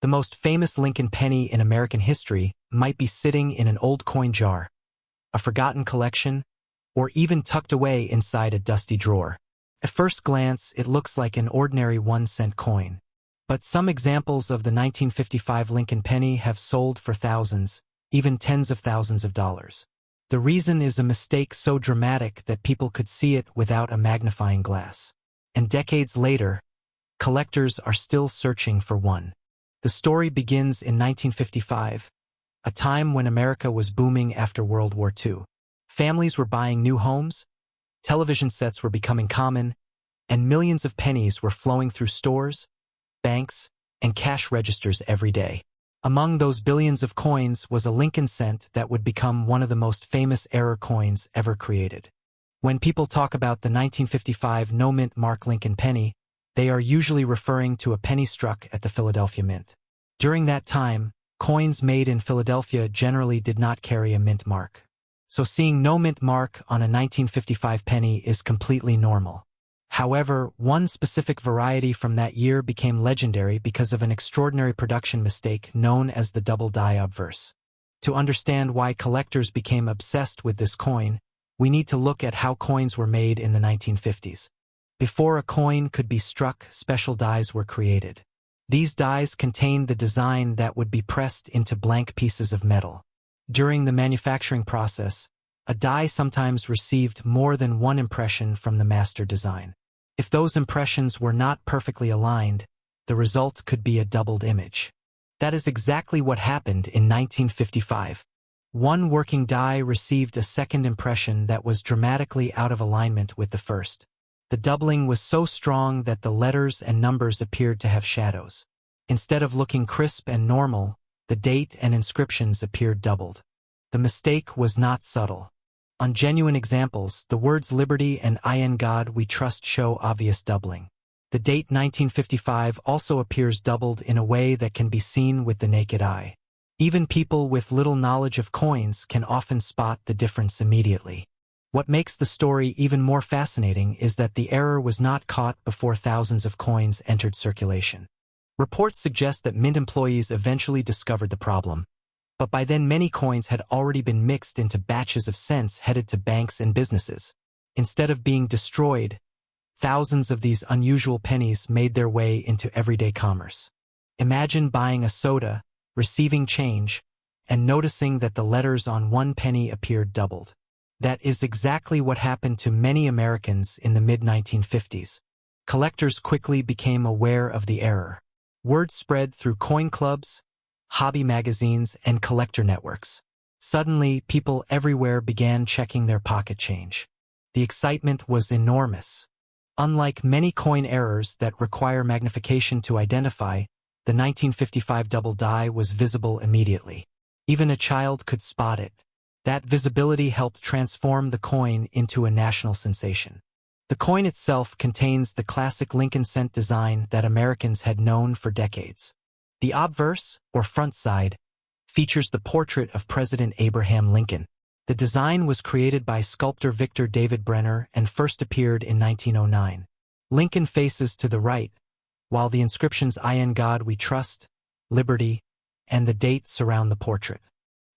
The most famous Lincoln penny in American history might be sitting in an old coin jar, a forgotten collection, or even tucked away inside a dusty drawer. At first glance, it looks like an ordinary 1-cent coin. But some examples of the 1955 Lincoln penny have sold for thousands, even tens of thousands of dollars. The reason is a mistake so dramatic that people could see it without a magnifying glass. And decades later, collectors are still searching for one. The story begins in 1955, a time when America was booming after World War II. Families were buying new homes, television sets were becoming common, and millions of pennies were flowing through stores, banks, and cash registers every day. Among those billions of coins was a Lincoln cent that would become one of the most famous error coins ever created. When people talk about the 1955 no-mint mark Lincoln penny, they are usually referring to a penny struck at the Philadelphia Mint. During that time, coins made in Philadelphia generally did not carry a mint mark. So seeing no mint mark on a 1955 penny is completely normal. However, one specific variety from that year became legendary because of an extraordinary production mistake known as the double die obverse. To understand why collectors became obsessed with this coin, we need to look at how coins were made in the 1950s. Before a coin could be struck, special dies were created. These dies contained the design that would be pressed into blank pieces of metal. During the manufacturing process, a die sometimes received more than one impression from the master design. If those impressions were not perfectly aligned, the result could be a doubled image. That is exactly what happened in 1955. One working die received a second impression that was dramatically out of alignment with the first. The doubling was so strong that the letters and numbers appeared to have shadows. Instead of looking crisp and normal, the date and inscriptions appeared doubled. The mistake was not subtle. On genuine examples, the words Liberty and In God We Trust show obvious doubling. The date 1955 also appears doubled in a way that can be seen with the naked eye. Even people with little knowledge of coins can often spot the difference immediately. What makes the story even more fascinating is that the error was not caught before thousands of coins entered circulation. Reports suggest that mint employees eventually discovered the problem, but by then many coins had already been mixed into batches of cents headed to banks and businesses. Instead of being destroyed, thousands of these unusual pennies made their way into everyday commerce. Imagine buying a soda, receiving change, and noticing that the letters on one penny appeared doubled. That is exactly what happened to many Americans in the mid-1950s. Collectors quickly became aware of the error. Word spread through coin clubs, hobby magazines, and collector networks. Suddenly, people everywhere began checking their pocket change. The excitement was enormous. Unlike many coin errors that require magnification to identify, the 1955 double die was visible immediately. Even a child could spot it. That visibility helped transform the coin into a national sensation. The coin itself contains the classic Lincoln cent design that Americans had known for decades. The obverse, or front side, features the portrait of President Abraham Lincoln. The design was created by sculptor Victor David Brenner and first appeared in 1909. Lincoln faces to the right, while the inscriptions In God We Trust, Liberty, and the date surround the portrait.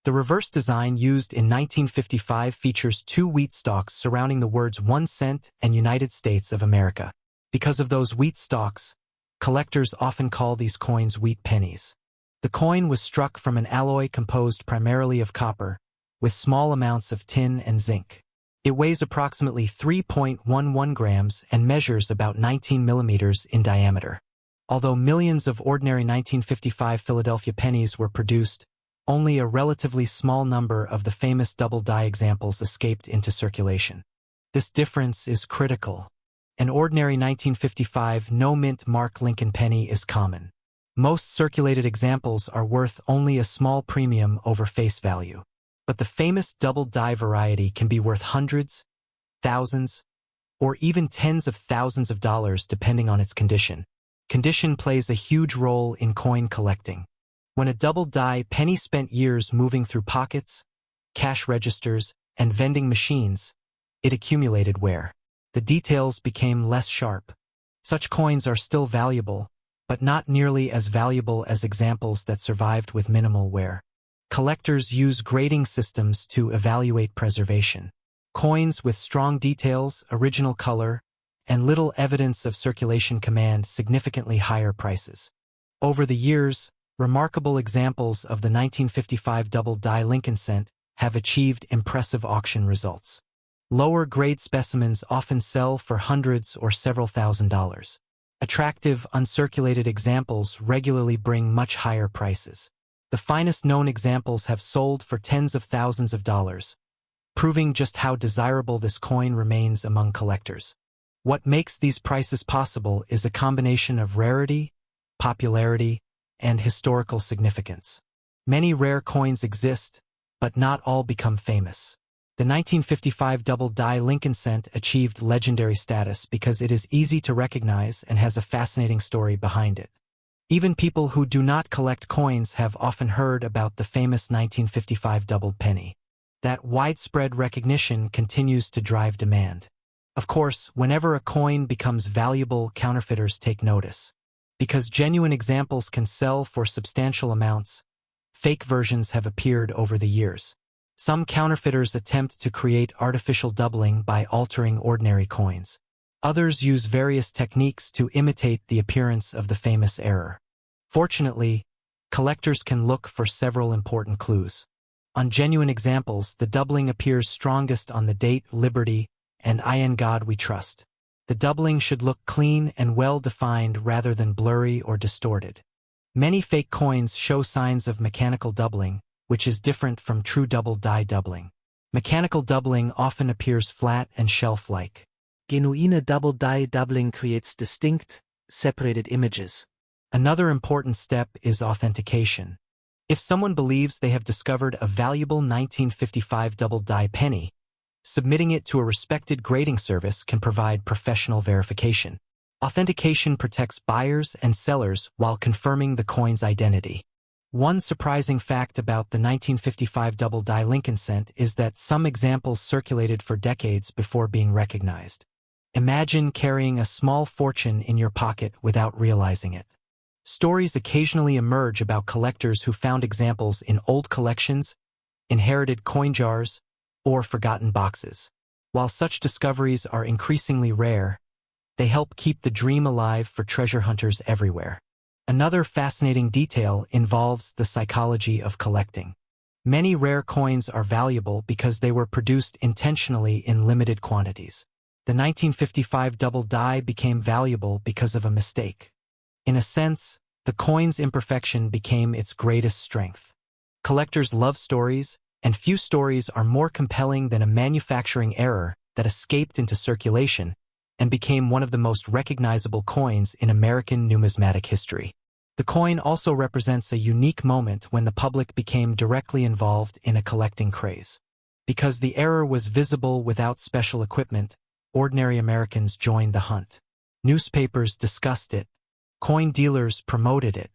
The reverse design used in 1955 features two wheat stalks surrounding the words 1 cent and United States of America. Because of those wheat stalks, collectors often call these coins wheat pennies. The coin was struck from an alloy composed primarily of copper, with small amounts of tin and zinc. It weighs approximately 3.11 grams and measures about 19 millimeters in diameter. Although millions of ordinary 1955 Philadelphia pennies were produced, only a relatively small number of the famous double die examples escaped into circulation. This difference is critical. An ordinary 1955 no-mint mark Lincoln penny is common. Most circulated examples are worth only a small premium over face value. But the famous double die variety can be worth hundreds, thousands, or even tens of thousands of dollars depending on its condition. Condition plays a huge role in coin collecting. When a double die penny spent years moving through pockets, cash registers, and vending machines, it accumulated wear. The details became less sharp. Such coins are still valuable, but not nearly as valuable as examples that survived with minimal wear. Collectors use grading systems to evaluate preservation. Coins with strong details, original color, and little evidence of circulation command significantly higher prices. Over the years, remarkable examples of the 1955 double-die Lincoln cent have achieved impressive auction results. Lower-grade specimens often sell for hundreds or several $1,000s. Attractive, uncirculated examples regularly bring much higher prices. The finest known examples have sold for tens of thousands of dollars, proving just how desirable this coin remains among collectors. What makes these prices possible is a combination of rarity, popularity, and historical significance. Many rare coins exist, but not all become famous. The 1955 double-die Lincoln cent achieved legendary status because it is easy to recognize and has a fascinating story behind it. Even people who do not collect coins have often heard about the famous 1955 doubled penny. That widespread recognition continues to drive demand. Of course, whenever a coin becomes valuable, counterfeiters take notice. Because genuine examples can sell for substantial amounts, fake versions have appeared over the years. Some counterfeiters attempt to create artificial doubling by altering ordinary coins. Others use various techniques to imitate the appearance of the famous error. Fortunately, collectors can look for several important clues. On genuine examples, the doubling appears strongest on the date, Liberty, and I in God We Trust. The doubling should look clean and well-defined rather than blurry or distorted. Many fake coins show signs of mechanical doubling, which is different from true double-die doubling. Mechanical doubling often appears flat and shelf-like. Genuine double-die doubling creates distinct, separated images. Another important step is authentication. If someone believes they have discovered a valuable 1955 double-die penny, submitting it to a respected grading service can provide professional verification. Authentication protects buyers and sellers while confirming the coin's identity. One surprising fact about the 1955 double-die Lincoln cent is that some examples circulated for decades before being recognized. Imagine carrying a small fortune in your pocket without realizing it. Stories occasionally emerge about collectors who found examples in old collections, inherited coin jars, or forgotten boxes. While such discoveries are increasingly rare, they help keep the dream alive for treasure hunters everywhere. Another fascinating detail involves the psychology of collecting. Many rare coins are valuable because they were produced intentionally in limited quantities. The 1955 double die became valuable because of a mistake. In a sense, the coin's imperfection became its greatest strength. Collectors love stories, and few stories are more compelling than a manufacturing error that escaped into circulation and became one of the most recognizable coins in American numismatic history. The coin also represents a unique moment when the public became directly involved in a collecting craze. Because the error was visible without special equipment, ordinary Americans joined the hunt. Newspapers discussed it. Coin dealers promoted it.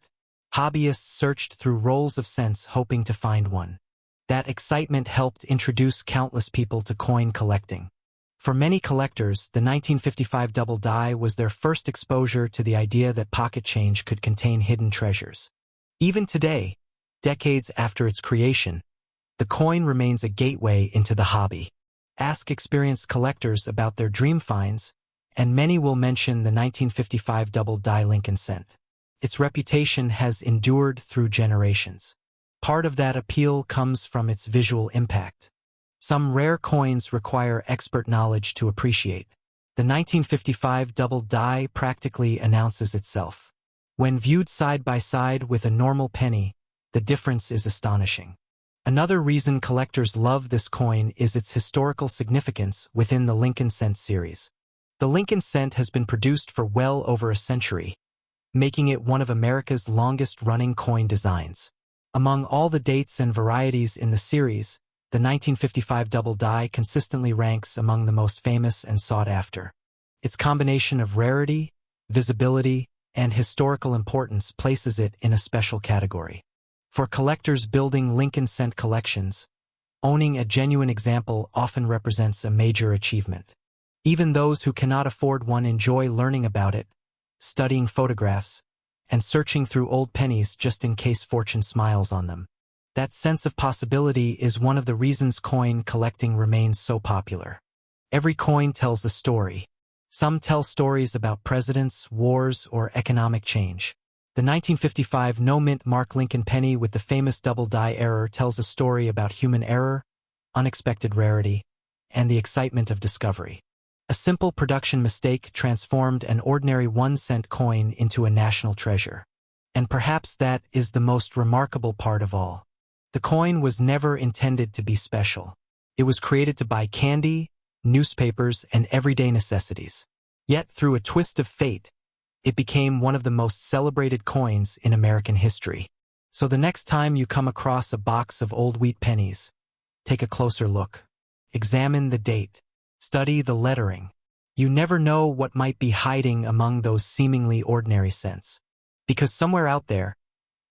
Hobbyists searched through rolls of cents hoping to find one. That excitement helped introduce countless people to coin collecting. For many collectors, the 1955 double die was their first exposure to the idea that pocket change could contain hidden treasures. Even today, decades after its creation, the coin remains a gateway into the hobby. Ask experienced collectors about their dream finds, and many will mention the 1955 double die Lincoln cent. Its reputation has endured through generations. Part of that appeal comes from its visual impact. Some rare coins require expert knowledge to appreciate. The 1955 double die practically announces itself. When viewed side by side with a normal penny, the difference is astonishing. Another reason collectors love this coin is its historical significance within the Lincoln cent series. The Lincoln cent has been produced for well over a century, making it one of America's longest-running coin designs. Among all the dates and varieties in the series, the 1955 double die consistently ranks among the most famous and sought after. Its combination of rarity, visibility, and historical importance places it in a special category. For collectors building Lincoln cent collections, owning a genuine example often represents a major achievement. Even those who cannot afford one enjoy learning about it, studying photographs, and searching through old pennies just in case fortune smiles on them. That sense of possibility is one of the reasons coin collecting remains so popular. Every coin tells a story. Some tell stories about presidents, wars, or economic change. The 1955 no-mint Mark Lincoln penny with the famous double die error tells a story about human error, unexpected rarity, and the excitement of discovery. A simple production mistake transformed an ordinary 1-cent coin into a national treasure. And perhaps that is the most remarkable part of all. The coin was never intended to be special. It was created to buy candy, newspapers, and everyday necessities. Yet, through a twist of fate, it became one of the most celebrated coins in American history. So the next time you come across a box of old wheat pennies, take a closer look. Examine the date. Study the lettering. You never know what might be hiding among those seemingly ordinary cents. Because somewhere out there,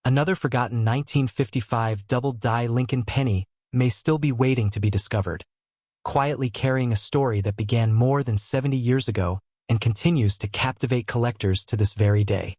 another forgotten 1955 double-die Lincoln penny may still be waiting to be discovered, quietly carrying a story that began more than 70 years ago and continues to captivate collectors to this very day.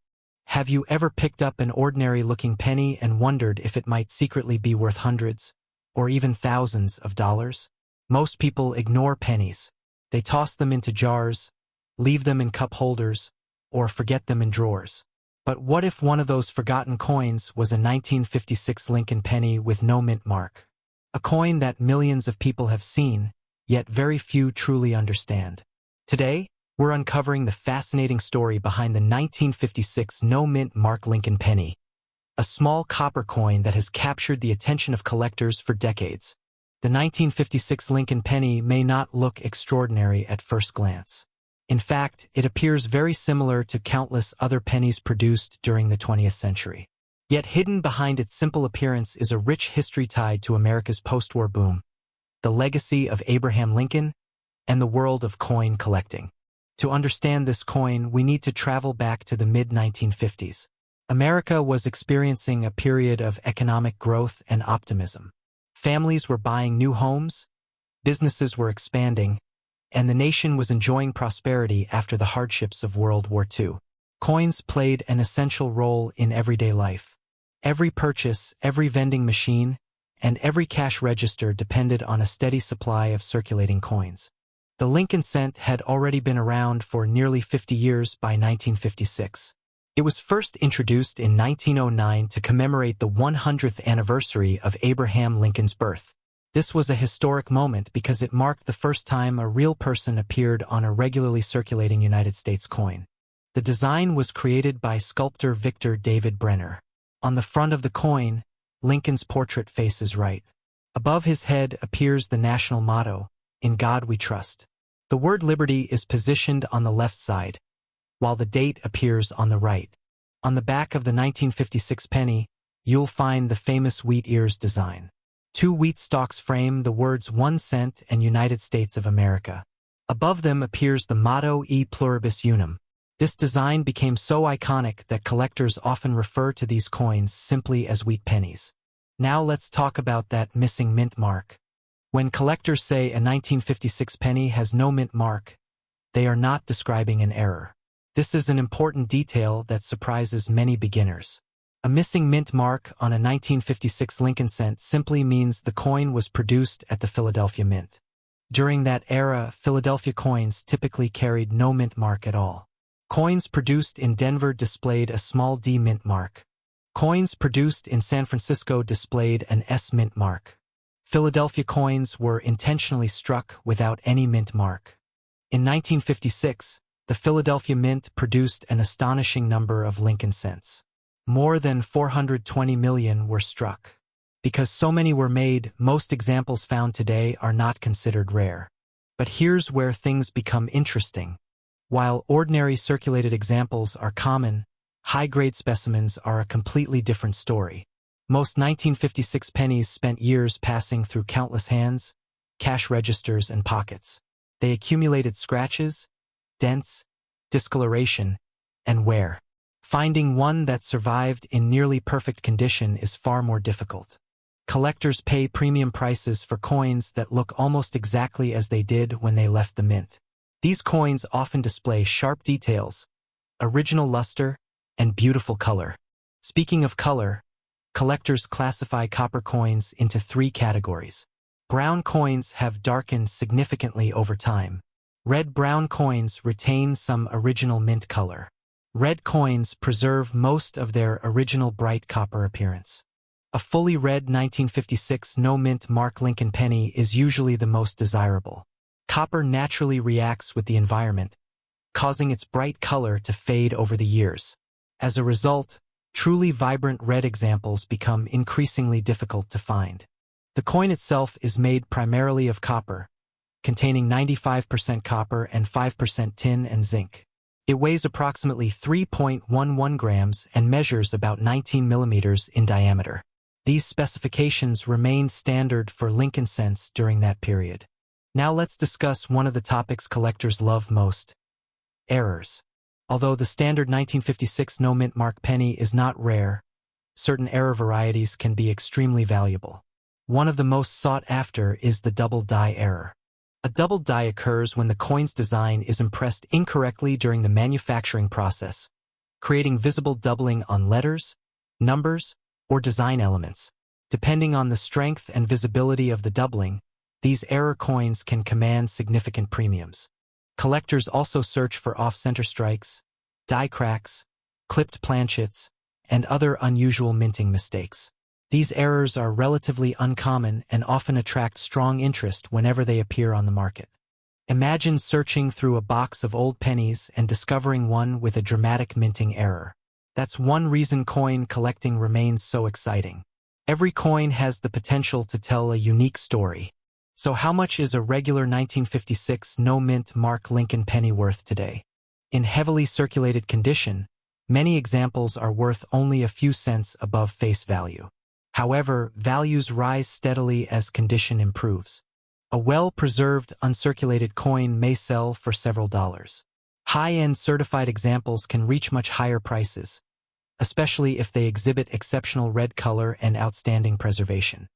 Have you ever picked up an ordinary-looking penny and wondered if it might secretly be worth hundreds, or even thousands of dollars? Most people ignore pennies. They toss them into jars, leave them in cup holders, or forget them in drawers. But what if one of those forgotten coins was a 1956 Lincoln penny with no mint mark? A coin that millions of people have seen, yet very few truly understand. Today, we're uncovering the fascinating story behind the 1956 no-mint Mark Lincoln penny, a small copper coin that has captured the attention of collectors for decades. The 1956 Lincoln penny may not look extraordinary at first glance. In fact, it appears very similar to countless other pennies produced during the 20th century. Yet hidden behind its simple appearance is a rich history tied to America's post-war boom, the legacy of Abraham Lincoln, and the world of coin collecting. To understand this coin, we need to travel back to the mid-1950s. America was experiencing a period of economic growth and optimism. Families were buying new homes, businesses were expanding, and the nation was enjoying prosperity after the hardships of World War II. Coins played an essential role in everyday life. Every purchase, every vending machine, and every cash register depended on a steady supply of circulating coins. The Lincoln cent had already been around for nearly 50 years by 1956. It was first introduced in 1909 to commemorate the 100th anniversary of Abraham Lincoln's birth. This was a historic moment because it marked the first time a real person appeared on a regularly circulating United States coin. The design was created by sculptor Victor David Brenner. On the front of the coin, Lincoln's portrait faces right. Above his head appears the national motto, "In God We Trust." The word liberty is positioned on the left side, while the date appears on the right. On the back of the 1956 penny, you'll find the famous wheat ears design. 2 wheat stalks frame the words 1 cent and United States of America. Above them appears the motto E pluribus unum. This design became so iconic that collectors often refer to these coins simply as wheat pennies. Now let's talk about that missing mint mark. When collectors say a 1956 penny has no mint mark, they are not describing an error. This is an important detail that surprises many beginners. A missing mint mark on a 1956 Lincoln cent simply means the coin was produced at the Philadelphia Mint. During that era, Philadelphia coins typically carried no mint mark at all. Coins produced in Denver displayed a small D mint mark. Coins produced in San Francisco displayed an S mint mark. Philadelphia coins were intentionally struck without any mint mark. In 1956, the Philadelphia Mint produced an astonishing number of Lincoln cents. More than 420 million were struck. Because so many were made, most examples found today are not considered rare. But here's where things become interesting. While ordinary circulated examples are common, high-grade specimens are a completely different story. Most 1956 pennies spent years passing through countless hands, cash registers, and pockets. They accumulated scratches, dents, discoloration, and wear. Finding one that survived in nearly perfect condition is far more difficult. Collectors pay premium prices for coins that look almost exactly as they did when they left the mint. These coins often display sharp details, original luster, and beautiful color. Speaking of color, collectors classify copper coins into three categories. Brown coins have darkened significantly over time. Red-brown coins retain some original mint color. Red coins preserve most of their original bright copper appearance. A fully red 1956 no-mint Mark Lincoln penny is usually the most desirable. Copper naturally reacts with the environment, causing its bright color to fade over the years. As a result, truly vibrant red examples become increasingly difficult to find. The coin itself is made primarily of copper, containing 95% copper and 5% tin and zinc. It weighs approximately 3.11 grams and measures about 19 millimeters in diameter. These specifications remained standard for Lincoln cents during that period. Now let's discuss one of the topics collectors love most: errors. Although the standard 1956 no-mint Mark penny is not rare, certain error varieties can be extremely valuable. One of the most sought after is the double die error. A double die occurs when the coin's design is impressed incorrectly during the manufacturing process, creating visible doubling on letters, numbers, or design elements. Depending on the strength and visibility of the doubling, these error coins can command significant premiums. Collectors also search for off-center strikes, die cracks, clipped planchets, and other unusual minting mistakes. These errors are relatively uncommon and often attract strong interest whenever they appear on the market. Imagine searching through a box of old pennies and discovering one with a dramatic minting error. That's one reason coin collecting remains so exciting. Every coin has the potential to tell a unique story. So how much is a regular 1956 no-mint Mark Lincoln penny worth today? In heavily circulated condition, many examples are worth only a few cents above face value. However, values rise steadily as condition improves. A well-preserved, uncirculated coin may sell for several dollars. High-end certified examples can reach much higher prices, especially if they exhibit exceptional red color and outstanding preservation.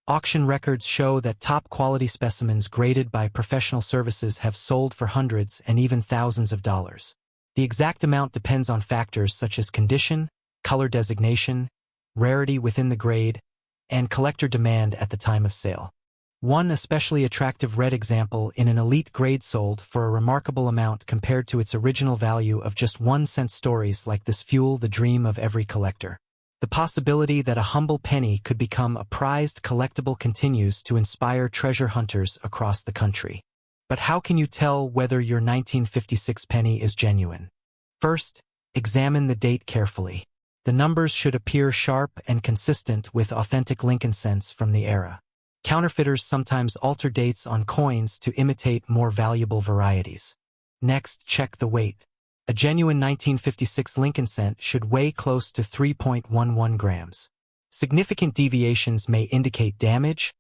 Auction records show that top-quality specimens graded by professional services have sold for hundreds and even thousands of dollars. The exact amount depends on factors such as condition, color designation, rarity within the grade, and collector demand at the time of sale. One especially attractive red example in an elite grade sold for a remarkable amount compared to its original value of just 1 cent. Stories like this fuel the dream of every collector. The possibility that a humble penny could become a prized collectible continues to inspire treasure hunters across the country. But how can you tell whether your 1956 penny is genuine? First, examine the date carefully. The numbers should appear sharp and consistent with authentic Lincoln cents from the era. Counterfeiters sometimes alter dates on coins to imitate more valuable varieties. Next, check the weight. A genuine 1956 Lincoln cent should weigh close to 3.11 grams. Significant deviations may indicate damage,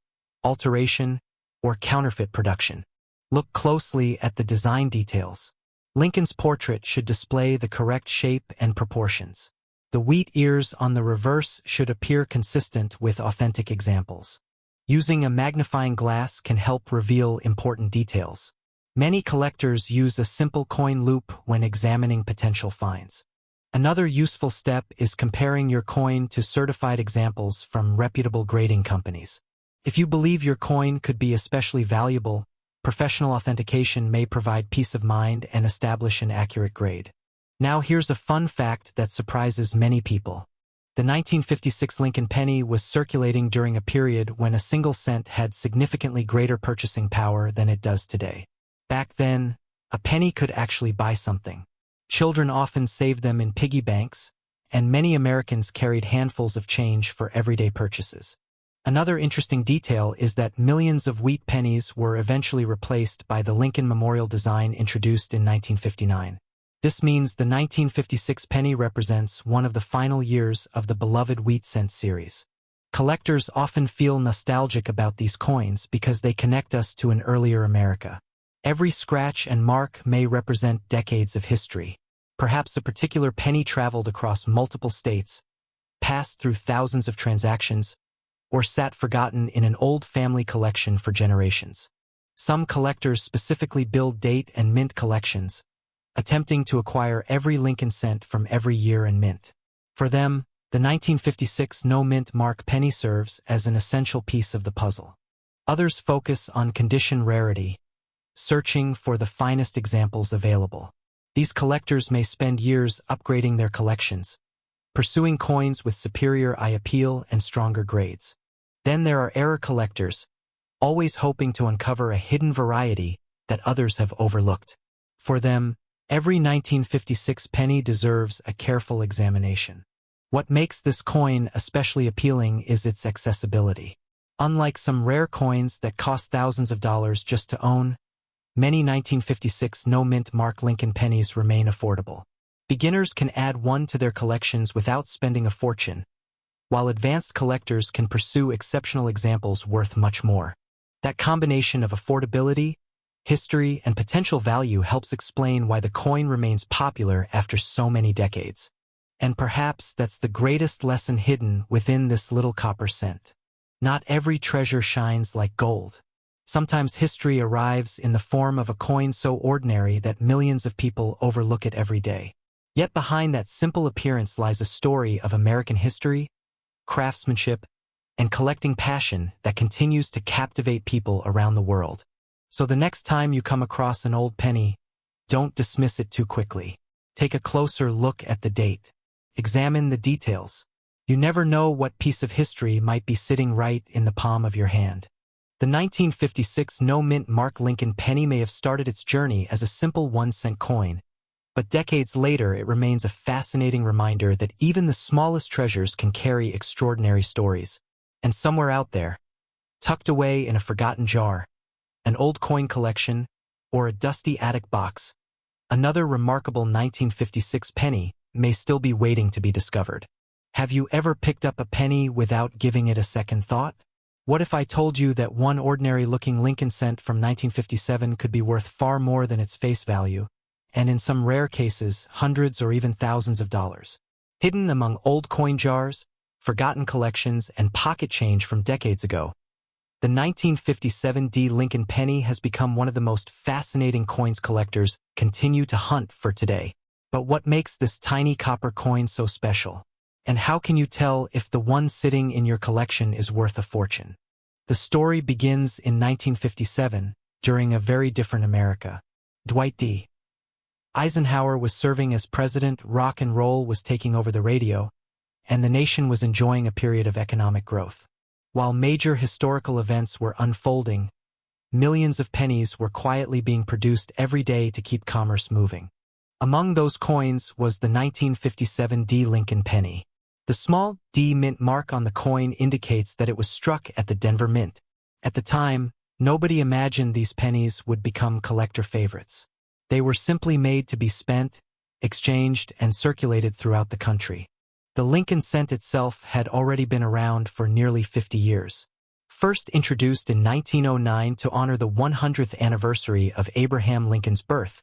alteration, or counterfeit production. Look closely at the design details. Lincoln's portrait should display the correct shape and proportions. The wheat ears on the reverse should appear consistent with authentic examples. Using a magnifying glass can help reveal important details. Many collectors use a simple coin loop when examining potential finds. Another useful step is comparing your coin to certified examples from reputable grading companies. If you believe your coin could be especially valuable, professional authentication may provide peace of mind and establish an accurate grade. Now here's a fun fact that surprises many people. The 1956 Lincoln penny was circulating during a period when a single cent had significantly greater purchasing power than it does today. Back then, a penny could actually buy something. Children often saved them in piggy banks, and many Americans carried handfuls of change for everyday purchases. Another interesting detail is that millions of wheat pennies were eventually replaced by the Lincoln Memorial design introduced in 1959. This means the 1956 penny represents one of the final years of the beloved wheat cent series. Collectors often feel nostalgic about these coins because they connect us to an earlier America. Every scratch and mark may represent decades of history. Perhaps a particular penny traveled across multiple states, passed through thousands of transactions, or sat forgotten in an old family collection for generations. Some collectors specifically build date and mint collections, attempting to acquire every Lincoln cent from every year and mint. For them, the 1956 no-mint mark penny serves as an essential piece of the puzzle. Others focus on condition rarity, searching for the finest examples available. These collectors may spend years upgrading their collections, pursuing coins with superior eye appeal and stronger grades. Then there are error collectors, always hoping to uncover a hidden variety that others have overlooked. For them, every 1956 penny deserves a careful examination. What makes this coin especially appealing is its accessibility. Unlike some rare coins that cost thousands of dollars just to own, many 1956 no-mint mark Lincoln pennies remain affordable. Beginners can add one to their collections without spending a fortune, while advanced collectors can pursue exceptional examples worth much more. That combination of affordability, history, and potential value helps explain why the coin remains popular after so many decades. And perhaps that's the greatest lesson hidden within this little copper cent. Not every treasure shines like gold. Sometimes history arrives in the form of a coin so ordinary that millions of people overlook it every day. Yet behind that simple appearance lies a story of American history, craftsmanship, and collecting passion that continues to captivate people around the world. So the next time you come across an old penny, don't dismiss it too quickly. Take a closer look at the date. Examine the details. You never know what piece of history might be sitting right in the palm of your hand. The 1956 no-mint mark Lincoln penny may have started its journey as a simple 1-cent coin, but decades later it remains a fascinating reminder that even the smallest treasures can carry extraordinary stories. And somewhere out there, tucked away in a forgotten jar, an old coin collection, or a dusty attic box, another remarkable 1956 penny may still be waiting to be discovered. Have you ever picked up a penny without giving it a second thought? What if I told you that one ordinary-looking Lincoln cent from 1957 could be worth far more than its face value, and in some rare cases, hundreds or even thousands of dollars? Hidden among old coin jars, forgotten collections, and pocket change from decades ago, the 1957 Lincoln penny has become one of the most fascinating coins collectors continue to hunt for today. But what makes this tiny copper coin so special? And how can you tell if the one sitting in your collection is worth a fortune? The story begins in 1957, during a very different America. Dwight D. Eisenhower was serving as president, rock and roll was taking over the radio, and the nation was enjoying a period of economic growth. While major historical events were unfolding, millions of pennies were quietly being produced every day to keep commerce moving. Among those coins was the 1957 Lincoln penny. The small D mint mark on the coin indicates that it was struck at the Denver Mint. At the time, nobody imagined these pennies would become collector favorites. They were simply made to be spent, exchanged, and circulated throughout the country. The Lincoln cent itself had already been around for nearly 50 years. First introduced in 1909 to honor the 100th anniversary of Abraham Lincoln's birth,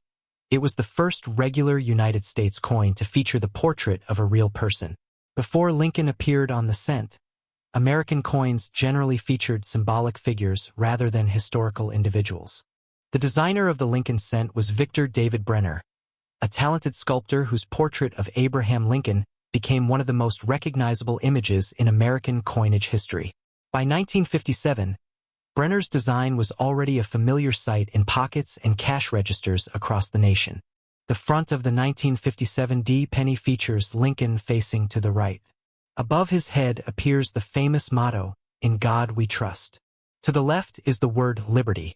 it was the first regular United States coin to feature the portrait of a real person. Before Lincoln appeared on the cent, American coins generally featured symbolic figures rather than historical individuals. The designer of the Lincoln cent was Victor David Brenner, a talented sculptor whose portrait of Abraham Lincoln became one of the most recognizable images in American coinage history. By 1957, Brenner's design was already a familiar sight in pockets and cash registers across the nation. The front of the 1957 penny features Lincoln facing to the right. Above his head appears the famous motto, "In God We Trust." To the left is the word Liberty,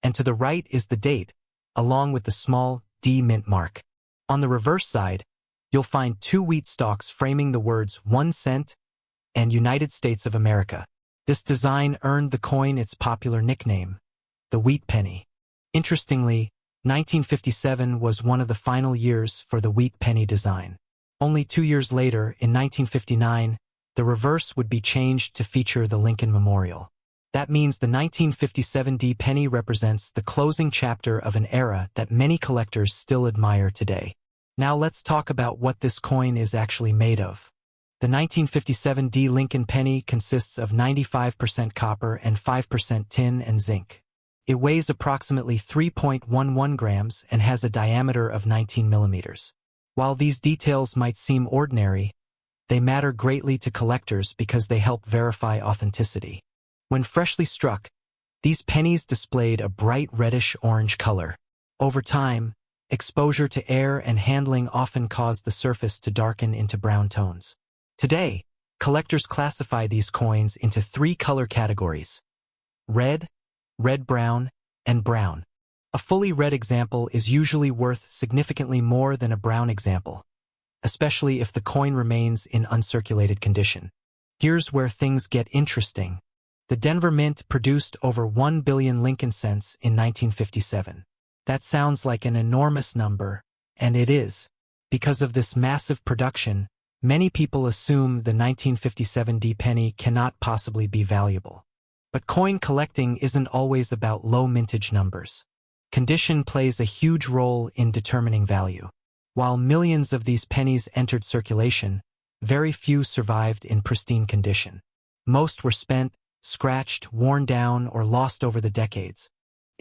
and to the right is the date, along with the small D mint mark. On the reverse side, you'll find 2 wheat stalks framing the words 1 cent and United States of America. This design earned the coin its popular nickname, the wheat penny. Interestingly, 1957 was one of the final years for the wheat penny design. Only 2 years later, in 1959, the reverse would be changed to feature the Lincoln Memorial. That means the 1957 penny represents the closing chapter of an era that many collectors still admire today. Now let's talk about what this coin is actually made of. The 1957 Lincoln penny consists of 95% copper and 5% tin and zinc. It weighs approximately 3.11 grams and has a diameter of 19 millimeters. While these details might seem ordinary, they matter greatly to collectors because they help verify authenticity. When freshly struck, these pennies displayed a bright reddish-orange color. Over time, exposure to air and handling often caused the surface to darken into brown tones. Today, collectors classify these coins into 3 color categories: red, red-brown, and brown. A fully red example is usually worth significantly more than a brown example, especially if the coin remains in uncirculated condition. Here's where things get interesting. The Denver Mint produced over 1 billion Lincoln cents in 1957. That sounds like an enormous number, and it is. Because of this massive production, many people assume the 1957 D penny cannot possibly be valuable. But coin collecting isn't always about low mintage numbers. Condition plays a huge role in determining value. While millions of these pennies entered circulation, very few survived in pristine condition. Most were spent, scratched, worn down, or lost over the decades.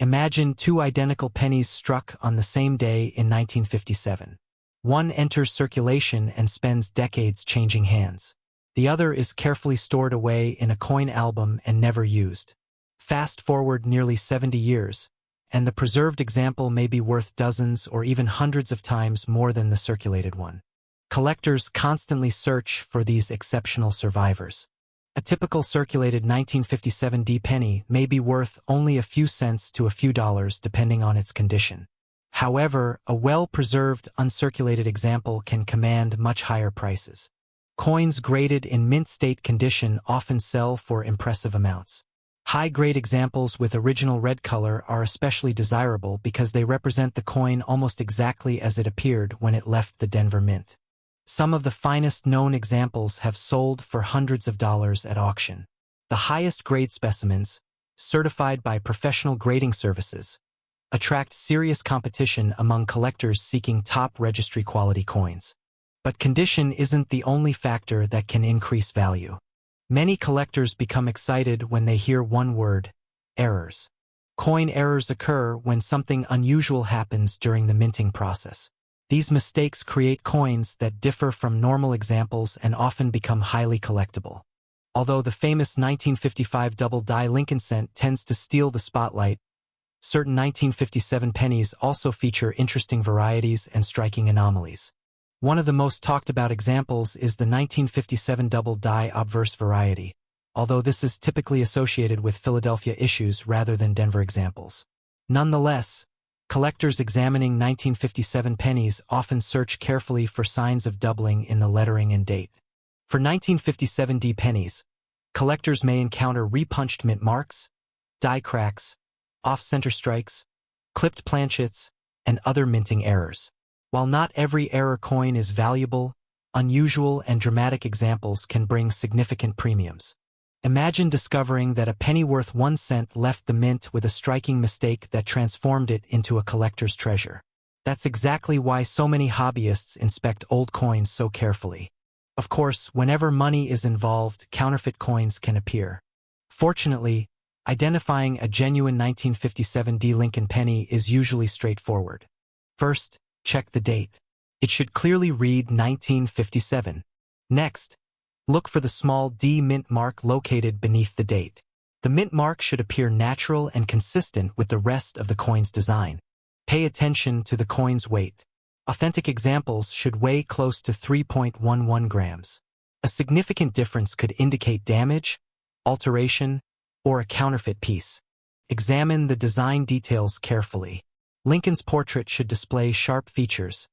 Imagine 2 identical pennies struck on the same day in 1957. One enters circulation and spends decades changing hands. The other is carefully stored away in a coin album and never used. Fast forward nearly 70 years, and the preserved example may be worth dozens or even hundreds of times more than the circulated one. Collectors constantly search for these exceptional survivors. A typical circulated 1957 D penny may be worth only a few cents to a few dollars depending on its condition. However, a well-preserved, uncirculated example can command much higher prices. Coins graded in mint state condition often sell for impressive amounts. High-grade examples with original red color are especially desirable because they represent the coin almost exactly as it appeared when it left the Denver Mint. Some of the finest known examples have sold for hundreds of dollars at auction. The highest grade specimens, certified by professional grading services, attract serious competition among collectors seeking top registry quality coins. But condition isn't the only factor that can increase value. Many collectors become excited when they hear one word: errors. Coin errors occur when something unusual happens during the minting process. These mistakes create coins that differ from normal examples and often become highly collectible. Although the famous 1955 double-die Lincoln cent tends to steal the spotlight, certain 1957 pennies also feature interesting varieties and striking anomalies. One of the most talked about examples is the 1957 double-die obverse variety, although this is typically associated with Philadelphia issues rather than Denver examples. Nonetheless, collectors examining 1957 pennies often search carefully for signs of doubling in the lettering and date. For 1957 D pennies, collectors may encounter repunched mint marks, die cracks, off-center strikes, clipped planchets, and other minting errors. While not every error coin is valuable, unusual and dramatic examples can bring significant premiums. Imagine discovering that a penny worth 1 cent left the mint with a striking mistake that transformed it into a collector's treasure. That's exactly why so many hobbyists inspect old coins so carefully. Of course, whenever money is involved, counterfeit coins can appear. Fortunately, identifying a genuine 1957 D Lincoln penny is usually straightforward. First, check the date. It should clearly read 1957. Next, look for the small D mint mark located beneath the date. The mint mark should appear natural and consistent with the rest of the coin's design. Pay attention to the coin's weight. Authentic examples should weigh close to 3.11 grams. A significant difference could indicate damage, alteration, or a counterfeit piece. Examine the design details carefully. Lincoln's portrait should display sharp features,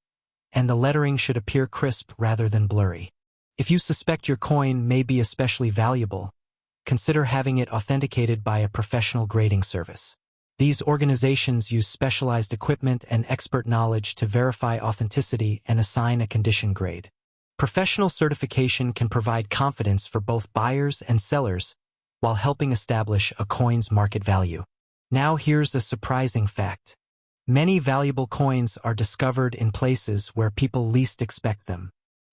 and the lettering should appear crisp rather than blurry. If you suspect your coin may be especially valuable, consider having it authenticated by a professional grading service. These organizations use specialized equipment and expert knowledge to verify authenticity and assign a condition grade. Professional certification can provide confidence for both buyers and sellers while helping establish a coin's market value. Now here's a surprising fact. Many valuable coins are discovered in places where people least expect them.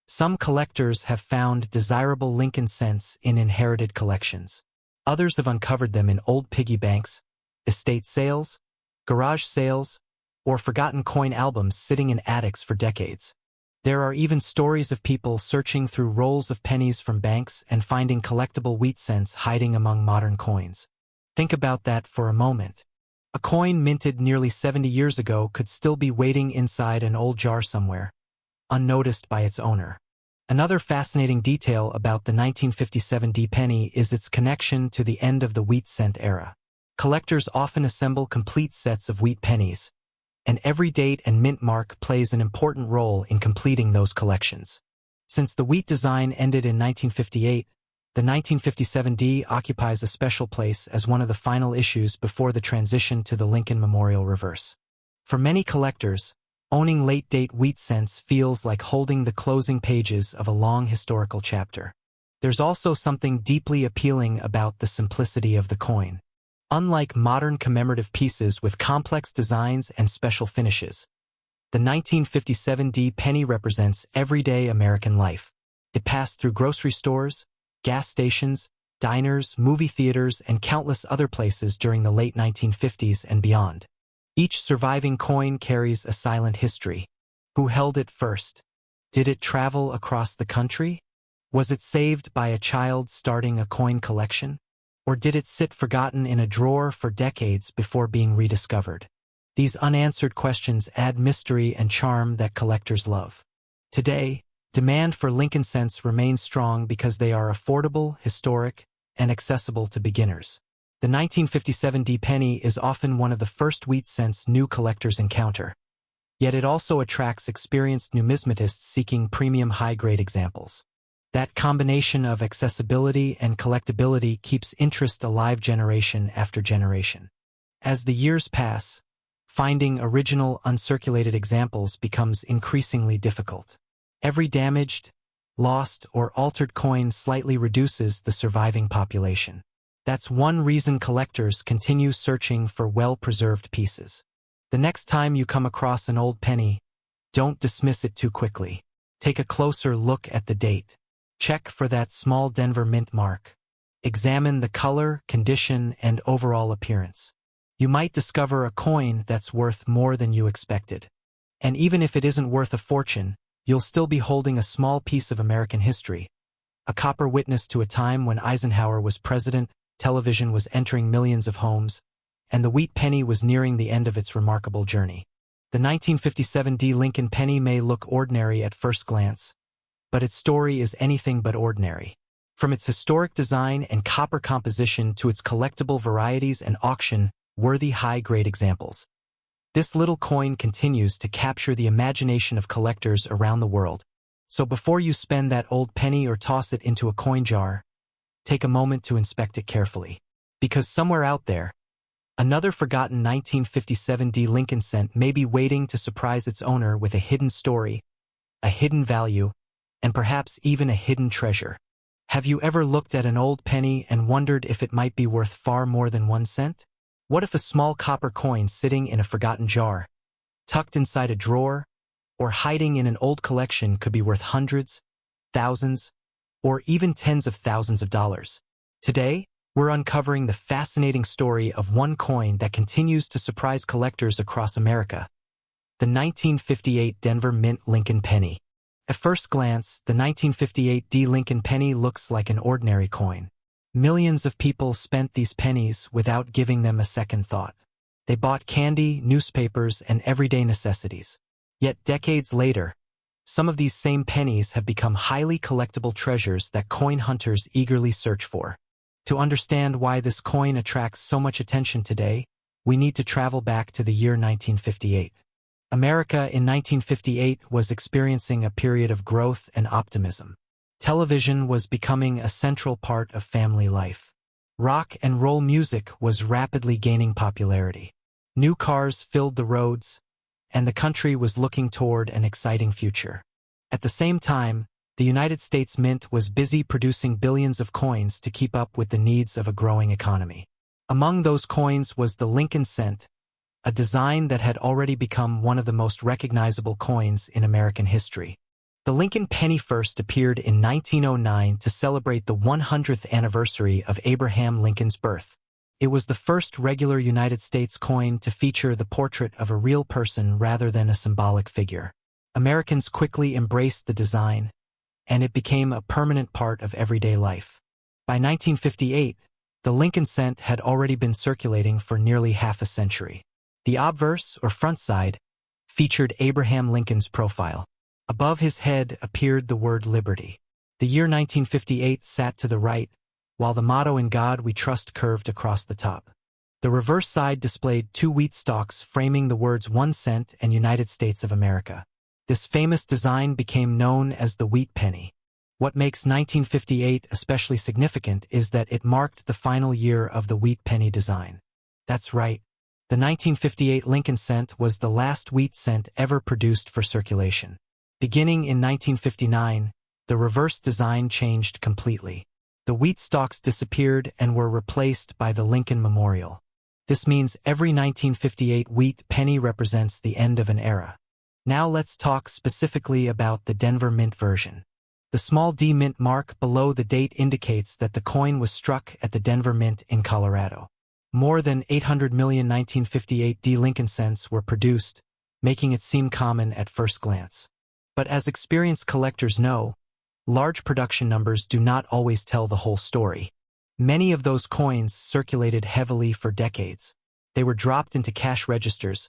Some collectors have found desirable Lincoln cents in inherited collections. Others have uncovered them in old piggy banks, estate sales, garage sales, or forgotten coin albums sitting in attics for decades. There are even stories of people searching through rolls of pennies from banks and finding collectible wheat cents hiding among modern coins. Think about that for a moment. A coin minted nearly 70 years ago could still be waiting inside an old jar somewhere, unnoticed by its owner. Another fascinating detail about the 1957 D penny is its connection to the end of the wheat cent era. Collectors often assemble complete sets of wheat pennies, and every date and mint mark plays an important role in completing those collections. Since the wheat design ended in 1958, the 1957 D occupies a special place as one of the final issues before the transition to the Lincoln Memorial Reverse. For many collectors, owning late-date wheat cents feels like holding the closing pages of a long historical chapter. There's also something deeply appealing about the simplicity of the coin. Unlike modern commemorative pieces with complex designs and special finishes, the 1957 D penny represents everyday American life. It passed through grocery stores, gas stations, diners, movie theaters, and countless other places during the late 1950s and beyond. Each surviving coin carries a silent history. Who held it first? Did it travel across the country? Was it saved by a child starting a coin collection? Or did it sit forgotten in a drawer for decades before being rediscovered? These unanswered questions add mystery and charm that collectors love. Today, demand for Lincoln cents remains strong because they are affordable, historic, and accessible to beginners. The 1957 D penny is often one of the first wheat cents new collectors encounter. Yet it also attracts experienced numismatists seeking premium high-grade examples. That combination of accessibility and collectability keeps interest alive generation after generation. As the years pass, finding original uncirculated examples becomes increasingly difficult. Every damaged, lost, or altered coin slightly reduces the surviving population. That's one reason collectors continue searching for well-preserved pieces. The next time you come across an old penny, don't dismiss it too quickly. Take a closer look at the date. Check for that small Denver mint mark. Examine the color, condition, and overall appearance. You might discover a coin that's worth more than you expected. And even if it isn't worth a fortune, you'll still be holding a small piece of American history, a copper witness to a time when Eisenhower was president, television was entering millions of homes, and the wheat penny was nearing the end of its remarkable journey. The 1957 D Lincoln penny may look ordinary at first glance, but its story is anything but ordinary. From its historic design and copper composition to its collectible varieties and auction-worthy high-grade examples, this little coin continues to capture the imagination of collectors around the world. So before you spend that old penny or toss it into a coin jar, take a moment to inspect it carefully. Because somewhere out there, another forgotten 1957 D Lincoln cent may be waiting to surprise its owner with a hidden story, a hidden value, and perhaps even a hidden treasure. Have you ever looked at an old penny and wondered if it might be worth far more than 1 cent? What if a small copper coin sitting in a forgotten jar, tucked inside a drawer, or hiding in an old collection could be worth hundreds, thousands, or even tens of thousands of dollars? Today, we're uncovering the fascinating story of one coin that continues to surprise collectors across America, the 1958 Denver Mint Lincoln penny. At first glance, the 1958 D Lincoln penny looks like an ordinary coin. Millions of people spent these pennies without giving them a second thought. They bought candy, newspapers, and everyday necessities. Yet decades later, some of these same pennies have become highly collectible treasures that coin hunters eagerly search for. To understand why this coin attracts so much attention today, we need to travel back to the year 1958. America in 1958 was experiencing a period of growth and optimism. Television was becoming a central part of family life. Rock and roll music was rapidly gaining popularity. New cars filled the roads, and the country was looking toward an exciting future. At the same time, the United States Mint was busy producing billions of coins to keep up with the needs of a growing economy. Among those coins was the Lincoln cent, a design that had already become one of the most recognizable coins in American history. The Lincoln penny first appeared in 1909 to celebrate the 100th anniversary of Abraham Lincoln's birth. It was the first regular United States coin to feature the portrait of a real person rather than a symbolic figure. Americans quickly embraced the design, and it became a permanent part of everyday life. By 1958, the Lincoln cent had already been circulating for nearly half a century. The obverse, or front side, featured Abraham Lincoln's profile. Above his head appeared the word liberty. The year 1958 sat to the right, while the motto "In God We Trust" curved across the top. The reverse side displayed two wheat stalks framing the words 1 cent and United States of America. This famous design became known as the wheat penny. What makes 1958 especially significant is that it marked the final year of the wheat penny design. That's right. The 1958 Lincoln cent was the last wheat cent ever produced for circulation. Beginning in 1959, the reverse design changed completely. The wheat stalks disappeared and were replaced by the Lincoln Memorial. This means every 1958 wheat penny represents the end of an era. Now let's talk specifically about the Denver Mint version. The small D mint mark below the date indicates that the coin was struck at the Denver Mint in Colorado. More than 800 million 1958 D Lincoln cents were produced, making it seem common at first glance. But as experienced collectors know, large production numbers do not always tell the whole story. Many of those coins circulated heavily for decades. They were dropped into cash registers,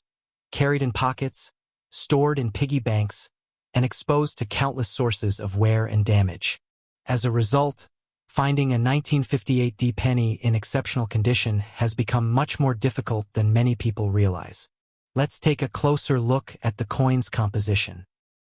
carried in pockets, stored in piggy banks, and exposed to countless sources of wear and damage. As a result, finding a 1958 D penny in exceptional condition has become much more difficult than many people realize. Let's take a closer look at the coin's composition.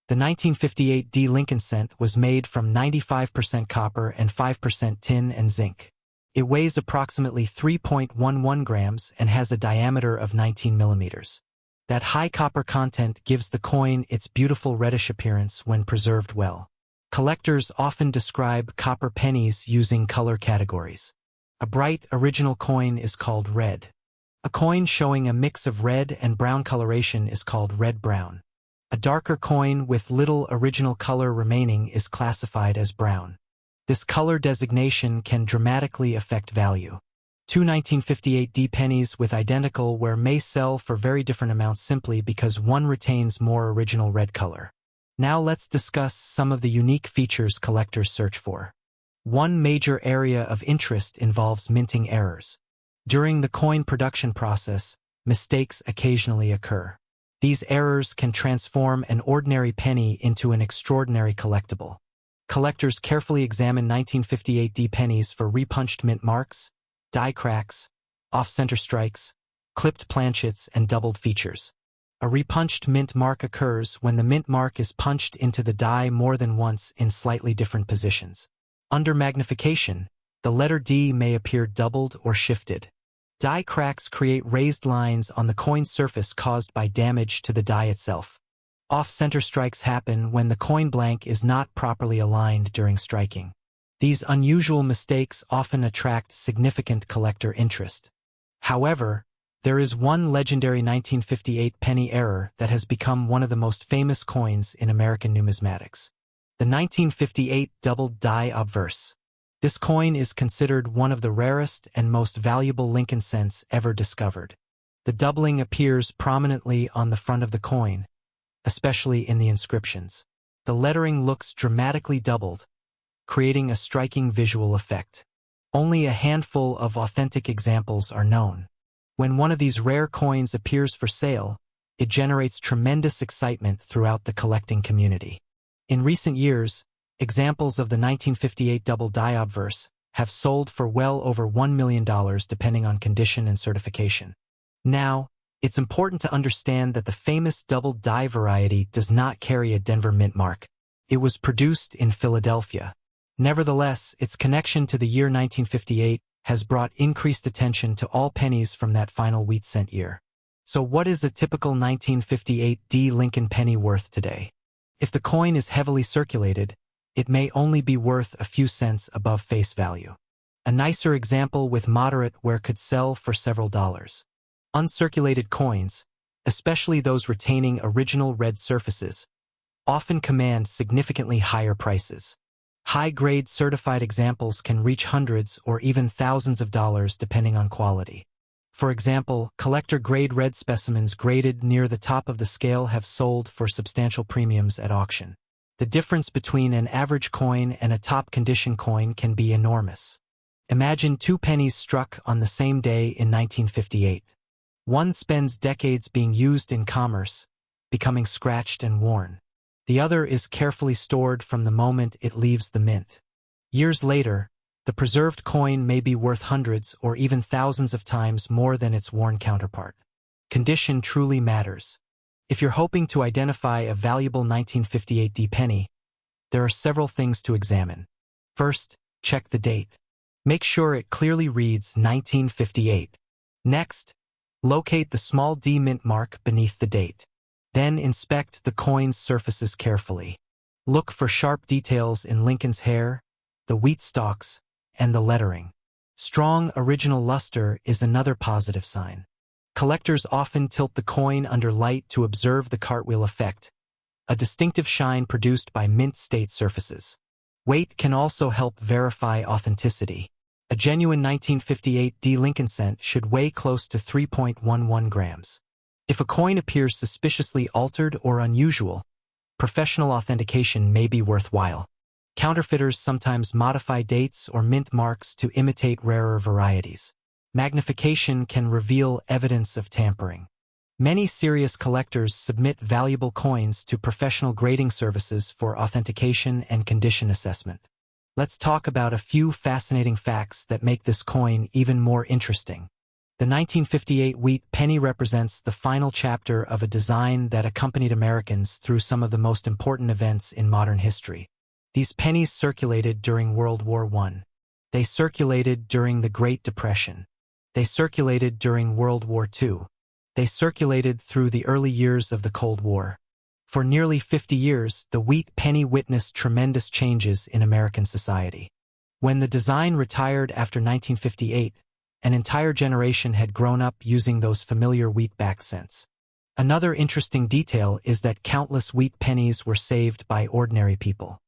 The 1958 D Lincoln cent was made from 95% copper and 5% tin and zinc. It weighs approximately 3.11 grams and has a diameter of 19 millimeters. That high copper content gives the coin its beautiful reddish appearance when preserved well. Collectors often describe copper pennies using color categories. A bright, original coin is called red. A coin showing a mix of red and brown coloration is called red-brown. A darker coin with little original color remaining is classified as brown. This color designation can dramatically affect value. Two 1958 D pennies with identical wear may sell for very different amounts simply because one retains more original red color. Now let's discuss some of the unique features collectors search for. One major area of interest involves minting errors. During the coin production process, mistakes occasionally occur. These errors can transform an ordinary penny into an extraordinary collectible. Collectors carefully examine 1958 D pennies for repunched mint marks, die cracks, off-center strikes, clipped planchets, and doubled features. A repunched mint mark occurs when the mint mark is punched into the die more than once in slightly different positions. Under magnification, the letter D may appear doubled or shifted. Die cracks create raised lines on the coin's surface caused by damage to the die itself. Off-center strikes happen when the coin blank is not properly aligned during striking. These unusual mistakes often attract significant collector interest. However, there is one legendary 1958 penny error that has become one of the most famous coins in American numismatics. The 1958 doubled die obverse. This coin is considered one of the rarest and most valuable Lincoln cents ever discovered. The doubling appears prominently on the front of the coin, especially in the inscriptions. The lettering looks dramatically doubled, creating a striking visual effect. Only a handful of authentic examples are known. When one of these rare coins appears for sale, it generates tremendous excitement throughout the collecting community. In recent years, examples of the 1958 double die obverse have sold for well over $1 million depending on condition and certification. Now, it's important to understand that the famous double die variety does not carry a Denver Mint mark. It was produced in Philadelphia. Nevertheless, its connection to the year 1958 has brought increased attention to all pennies from that final wheat cent year. So what is a typical 1958 D Lincoln penny worth today? If the coin is heavily circulated, it may only be worth a few cents above face value. A nicer example with moderate wear could sell for several dollars. Uncirculated coins, especially those retaining original red surfaces, often command significantly higher prices. High-grade certified examples can reach hundreds or even thousands of dollars depending on quality. For example, collector-grade red specimens graded near the top of the scale have sold for substantial premiums at auction. The difference between an average coin and a top-condition coin can be enormous. Imagine two pennies struck on the same day in 1958. One spends decades being used in commerce, becoming scratched and worn. The other is carefully stored from the moment it leaves the mint. Years later, the preserved coin may be worth hundreds or even thousands of times more than its worn counterpart. Condition truly matters. If you're hoping to identify a valuable 1958 D penny, there are several things to examine. First, check the date. Make sure it clearly reads 1958. Next, locate the small D mint mark beneath the date. Then inspect the coin's surfaces carefully. Look for sharp details in Lincoln's hair, the wheat stalks, and the lettering. Strong original luster is another positive sign. Collectors often tilt the coin under light to observe the cartwheel effect, a distinctive shine produced by mint-state surfaces. Weight can also help verify authenticity. A genuine 1958 D Lincoln cent should weigh close to 3.11 grams. If a coin appears suspiciously altered or unusual, professional authentication may be worthwhile. Counterfeiters sometimes modify dates or mint marks to imitate rarer varieties. Magnification can reveal evidence of tampering. Many serious collectors submit valuable coins to professional grading services for authentication and condition assessment. Let's talk about a few fascinating facts that make this coin even more interesting. The 1958 wheat penny represents the final chapter of a design that accompanied Americans through some of the most important events in modern history. These pennies circulated during World War I. They circulated during the Great Depression. They circulated during World War II. They circulated through the early years of the Cold War. For nearly 50 years, the wheat penny witnessed tremendous changes in American society. When the design retired after 1958, an entire generation had grown up using those familiar wheat-backed cents. Another interesting detail is that countless wheat pennies were saved by ordinary people.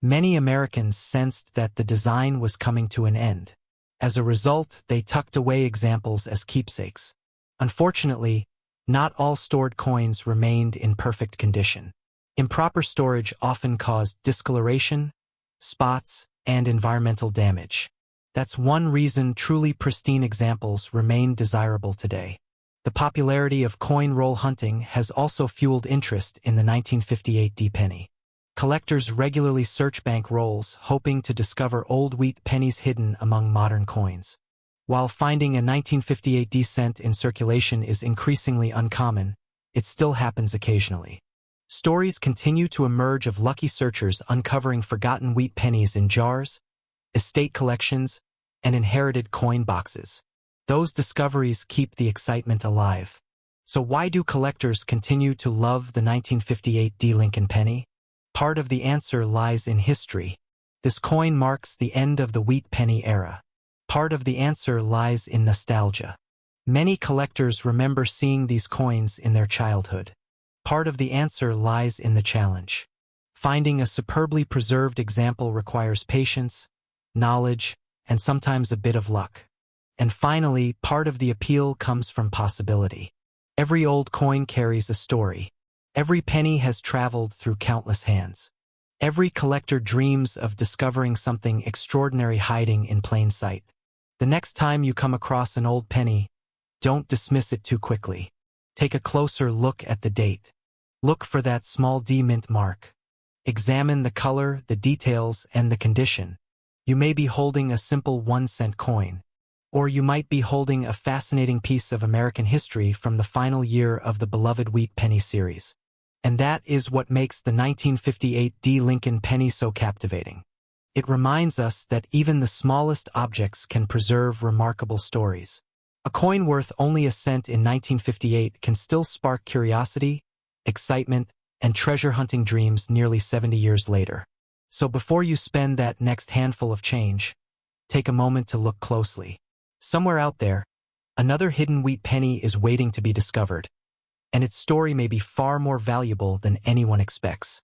Many Americans sensed that the design was coming to an end. As a result, they tucked away examples as keepsakes. Unfortunately, not all stored coins remained in perfect condition. Improper storage often caused discoloration, spots, and environmental damage. That's one reason truly pristine examples remain desirable today. The popularity of coin roll hunting has also fueled interest in the 1958 D penny. Collectors regularly search bank rolls, hoping to discover old wheat pennies hidden among modern coins. While finding a 1958 D cent in circulation is increasingly uncommon, it still happens occasionally. Stories continue to emerge of lucky searchers uncovering forgotten wheat pennies in jars, estate collections, and inherited coin boxes. Those discoveries keep the excitement alive. So why do collectors continue to love the 1958 D Lincoln penny? Part of the answer lies in history. This coin marks the end of the wheat penny era. Part of the answer lies in nostalgia. Many collectors remember seeing these coins in their childhood. Part of the answer lies in the challenge. Finding a superbly preserved example requires patience, knowledge, and sometimes a bit of luck. And finally, part of the appeal comes from possibility. Every old coin carries a story. Every penny has traveled through countless hands. Every collector dreams of discovering something extraordinary hiding in plain sight. The next time you come across an old penny, don't dismiss it too quickly. Take a closer look at the date. Look for that small D mint mark. Examine the color, the details, and the condition. You may be holding a simple 1-cent coin, or you might be holding a fascinating piece of American history from the final year of the beloved wheat penny series. And that is what makes the 1958 D Lincoln penny so captivating. It reminds us that even the smallest objects can preserve remarkable stories. A coin worth only a cent in 1958 can still spark curiosity, excitement, and treasure-hunting dreams nearly 70 years later. So before you spend that next handful of change, take a moment to look closely. Somewhere out there, another hidden wheat penny is waiting to be discovered, and its story may be far more valuable than anyone expects.